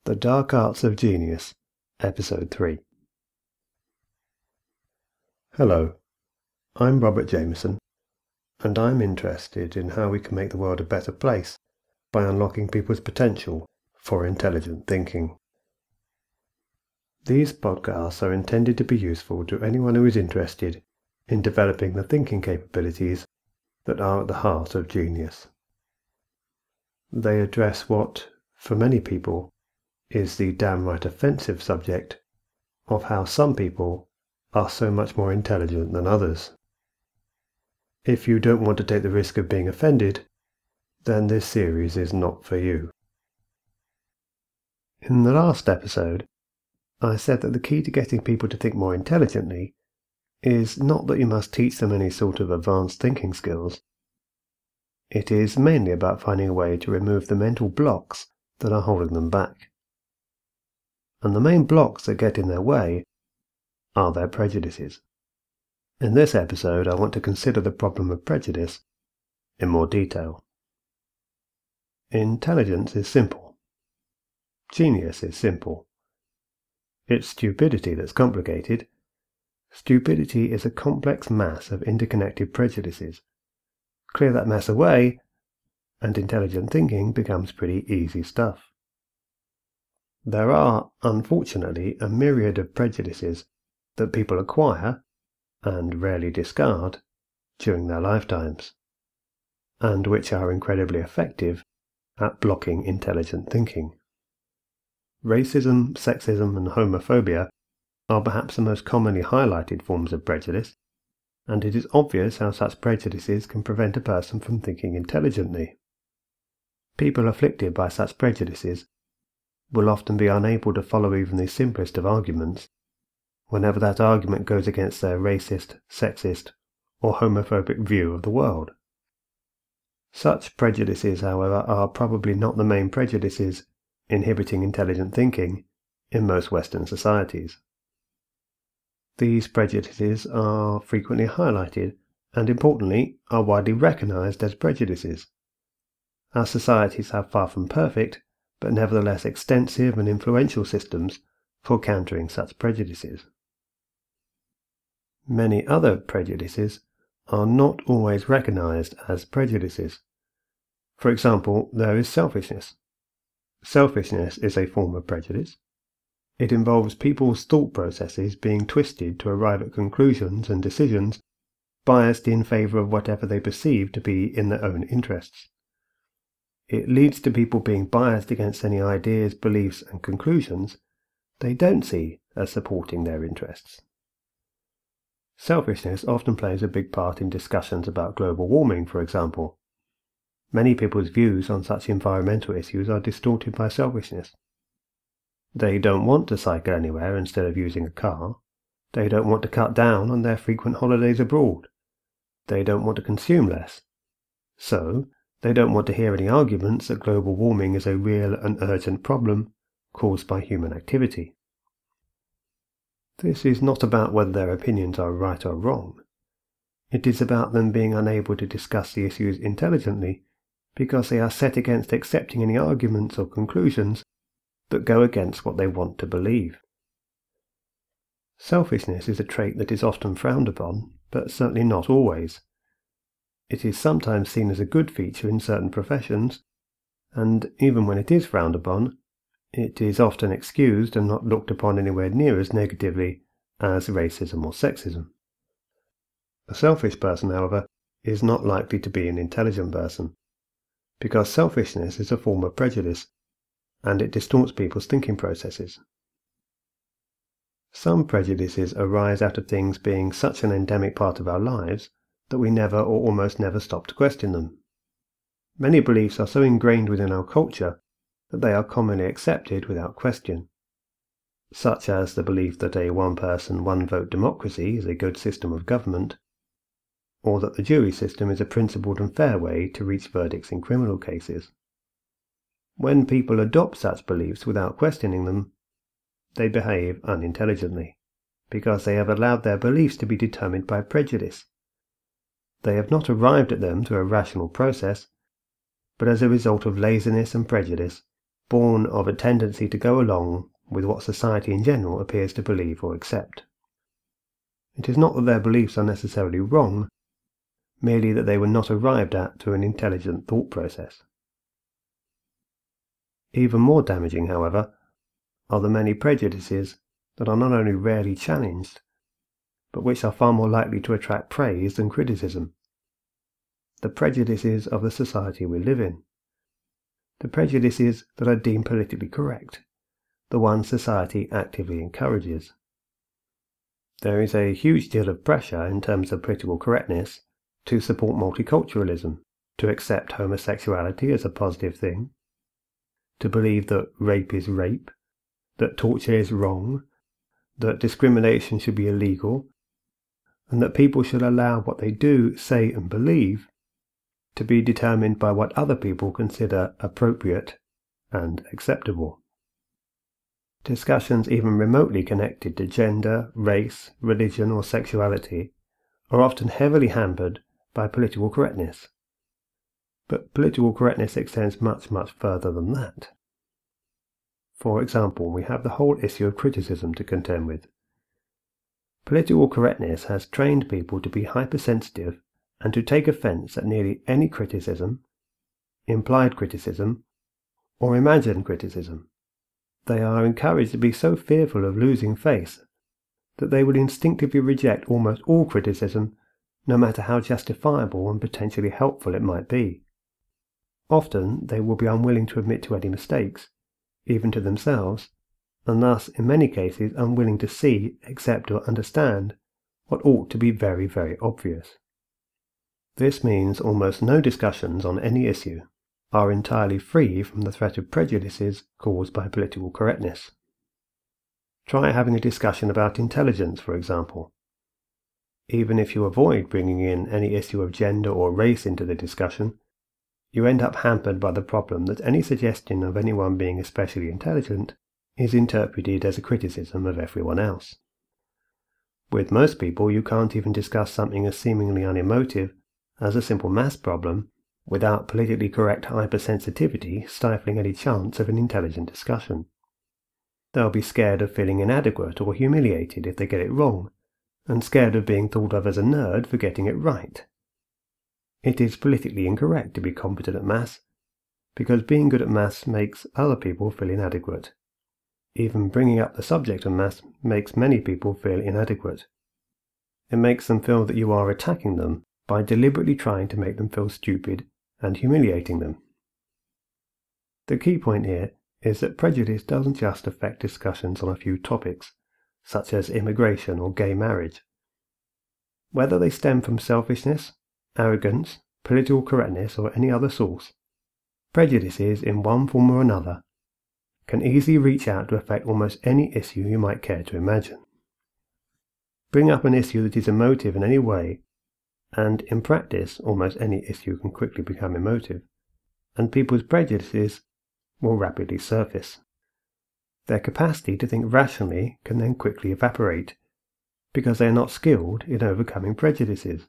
The Dark Arts of Genius, Episode 3. Hello, I'm Robert Jameson, and I'm interested in how we can make the world a better place by unlocking people's potential for intelligent thinking. These podcasts are intended to be useful to anyone who is interested in developing the thinking capabilities that are at the heart of genius. They address what, for many people, is the downright offensive subject of how some people are so much more intelligent than others. If you don't want to take the risk of being offended, then this series is not for you. In the last episode, I said that the key to getting people to think more intelligently is not that you must teach them any sort of advanced thinking skills. It is mainly about finding a way to remove the mental blocks that are holding them back. And the main blocks that get in their way are their prejudices. In this episode, I want to consider the problem of prejudice in more detail. Intelligence is simple. Genius is simple. It's stupidity that's complicated. Stupidity is a complex mass of interconnected prejudices. Clear that mess away, and intelligent thinking becomes pretty easy stuff. There are, unfortunately, a myriad of prejudices that people acquire, and rarely discard, during their lifetimes, and which are incredibly effective at blocking intelligent thinking. Racism, sexism, and homophobia are perhaps the most commonly highlighted forms of prejudice, and it is obvious how such prejudices can prevent a person from thinking intelligently. People afflicted by such prejudices will often be unable to follow even the simplest of arguments, whenever that argument goes against their racist, sexist, or homophobic view of the world. Such prejudices, however, are probably not the main prejudices inhibiting intelligent thinking in most Western societies. These prejudices are frequently highlighted and, importantly, are widely recognized as prejudices. Our societies have far from perfect, but nevertheless extensive and influential systems for countering such prejudices. Many other prejudices are not always recognized as prejudices. For example, there is selfishness. Selfishness is a form of prejudice. It involves people's thought processes being twisted to arrive at conclusions and decisions biased in favor of whatever they perceive to be in their own interests. It leads to people being biased against any ideas, beliefs, and conclusions they don't see as supporting their interests. Selfishness often plays a big part in discussions about global warming, for example. Many people's views on such environmental issues are distorted by selfishness. They don't want to cycle anywhere instead of using a car. They don't want to cut down on their frequent holidays abroad. They don't want to consume less. So, they don't want to hear any arguments that global warming is a real and urgent problem caused by human activity. This is not about whether their opinions are right or wrong. It is about them being unable to discuss the issues intelligently because they are set against accepting any arguments or conclusions that go against what they want to believe. Selfishness is a trait that is often frowned upon, but certainly not always. It is sometimes seen as a good feature in certain professions, and even when it is frowned upon, it is often excused and not looked upon anywhere near as negatively as racism or sexism. A selfish person, however, is not likely to be an intelligent person, because selfishness is a form of prejudice, and it distorts people's thinking processes. Some prejudices arise out of things being such an endemic part of our lives that we never or almost never stop to question them. Many beliefs are so ingrained within our culture that they are commonly accepted without question, such as the belief that a one-person, one-vote democracy is a good system of government, or that the jury system is a principled and fair way to reach verdicts in criminal cases. When people adopt such beliefs without questioning them, they behave unintelligently, because they have allowed their beliefs to be determined by prejudice. They have not arrived at them through a rational process, but as a result of laziness and prejudice born of a tendency to go along with what society in general appears to believe or accept. It is not that their beliefs are necessarily wrong, merely that they were not arrived at through an intelligent thought process. Even more damaging, however, are the many prejudices that are not only rarely challenged, but which are far more likely to attract praise than criticism. The prejudices of the society we live in. The prejudices that are deemed politically correct, the ones society actively encourages. There is a huge deal of pressure in terms of political correctness to support multiculturalism, to accept homosexuality as a positive thing, to believe that rape is rape, that torture is wrong, that discrimination should be illegal, and that people should allow what they do, say, and believe to be determined by what other people consider appropriate and acceptable. Discussions even remotely connected to gender, race, religion, or sexuality are often heavily hampered by political correctness. But political correctness extends much, much further than that. For example, we have the whole issue of criticism to contend with. Political correctness has trained people to be hypersensitive and to take offense at nearly any criticism, implied criticism, or imagined criticism. They are encouraged to be so fearful of losing face that they will instinctively reject almost all criticism, no matter how justifiable and potentially helpful it might be. Often they will be unwilling to admit to any mistakes, even to themselves, and thus in many cases unwilling to see, accept, or understand what ought to be very, very obvious. This means almost no discussions on any issue are entirely free from the threat of prejudices caused by political correctness. Try having a discussion about intelligence, for example. Even if you avoid bringing in any issue of gender or race into the discussion, you end up hampered by the problem that any suggestion of anyone being especially intelligent is interpreted as a criticism of everyone else. With most people, you can't even discuss something as seemingly unemotive as a simple maths problem without politically correct hypersensitivity stifling any chance of an intelligent discussion. They'll be scared of feeling inadequate or humiliated if they get it wrong, and scared of being thought of as a nerd for getting it right. It is politically incorrect to be competent at maths, because being good at maths makes other people feel inadequate. Even bringing up the subject of maths makes many people feel inadequate. It makes them feel that you are attacking them by deliberately trying to make them feel stupid and humiliating them. The key point here is that prejudice doesn't just affect discussions on a few topics, such as immigration or gay marriage. Whether they stem from selfishness, arrogance, political correctness, or any other source, prejudices in one form or another can easily reach out to affect almost any issue you might care to imagine. Bring up an issue that is emotive in any way, and in practice almost any issue can quickly become emotive, and people's prejudices will rapidly surface. Their capacity to think rationally can then quickly evaporate, because they are not skilled in overcoming prejudices.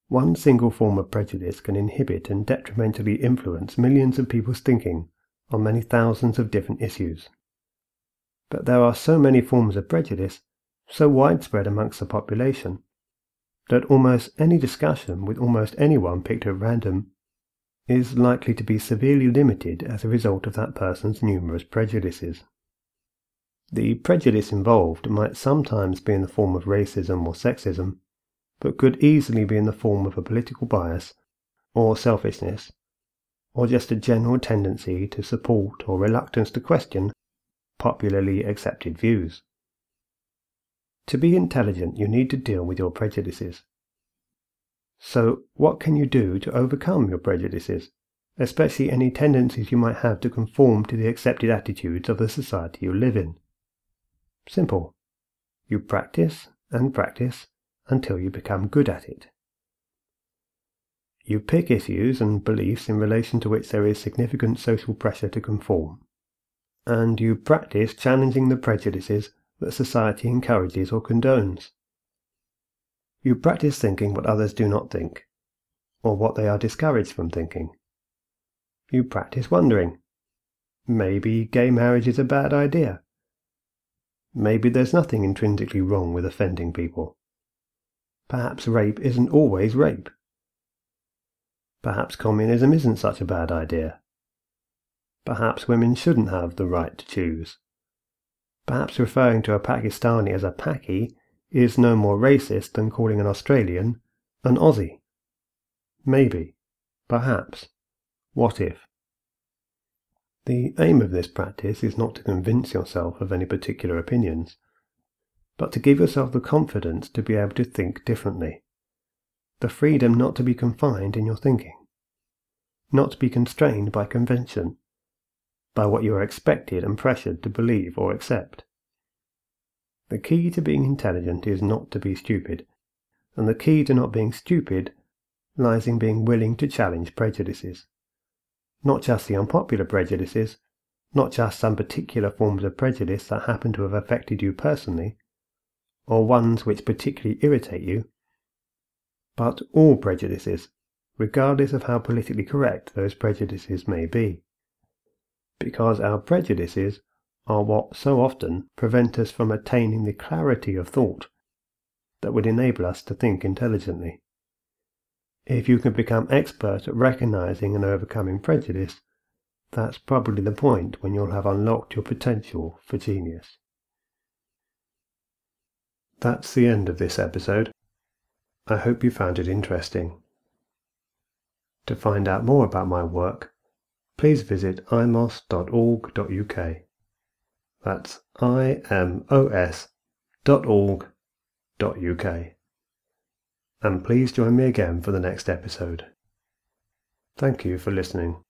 One single form of prejudice can inhibit and detrimentally influence millions of people's thinking on many thousands of different issues. But there are so many forms of prejudice, so widespread amongst the population, that almost any discussion with almost anyone picked at random is likely to be severely limited as a result of that person's numerous prejudices. The prejudice involved might sometimes be in the form of racism or sexism, but could easily be in the form of a political bias, or selfishness, or just a general tendency to support or reluctance to question popularly accepted views. To be intelligent, you need to deal with your prejudices. So, what can you do to overcome your prejudices, especially any tendencies you might have to conform to the accepted attitudes of the society you live in? Simple. You practice and practice until you become good at it. You pick issues and beliefs in relation to which there is significant social pressure to conform, and you practice challenging the prejudices that society encourages or condones. You practice thinking what others do not think, or what they are discouraged from thinking. You practice wondering, Maybe gay marriage is a bad idea. Maybe there's nothing intrinsically wrong with offending people. Perhaps rape isn't always rape. Perhaps communism isn't such a bad idea. Perhaps women shouldn't have the right to choose. Perhaps referring to a Pakistani as a Paki is no more racist than calling an Australian an Aussie. Maybe. Perhaps. What if? The aim of this practice is not to convince yourself of any particular opinions, but to give yourself the confidence to be able to think differently, the freedom not to be confined in your thinking, not to be constrained by convention, by what you are expected and pressured to believe or accept. The key to being intelligent is not to be stupid, and the key to not being stupid lies in being willing to challenge prejudices. Not just the unpopular prejudices, not just some particular forms of prejudice that happen to have affected you personally, or ones which particularly irritate you, but all prejudices, regardless of how politically correct those prejudices may be. Because our prejudices are what so often prevent us from attaining the clarity of thought that would enable us to think intelligently. If you can become expert at recognizing and overcoming prejudice, that's probably the point when you'll have unlocked your potential for genius. That's the end of this episode. I hope you found it interesting. To find out more about my work, please visit imos.org.uk. That's imos.org.uk. And please join me again for the next episode. Thank you for listening.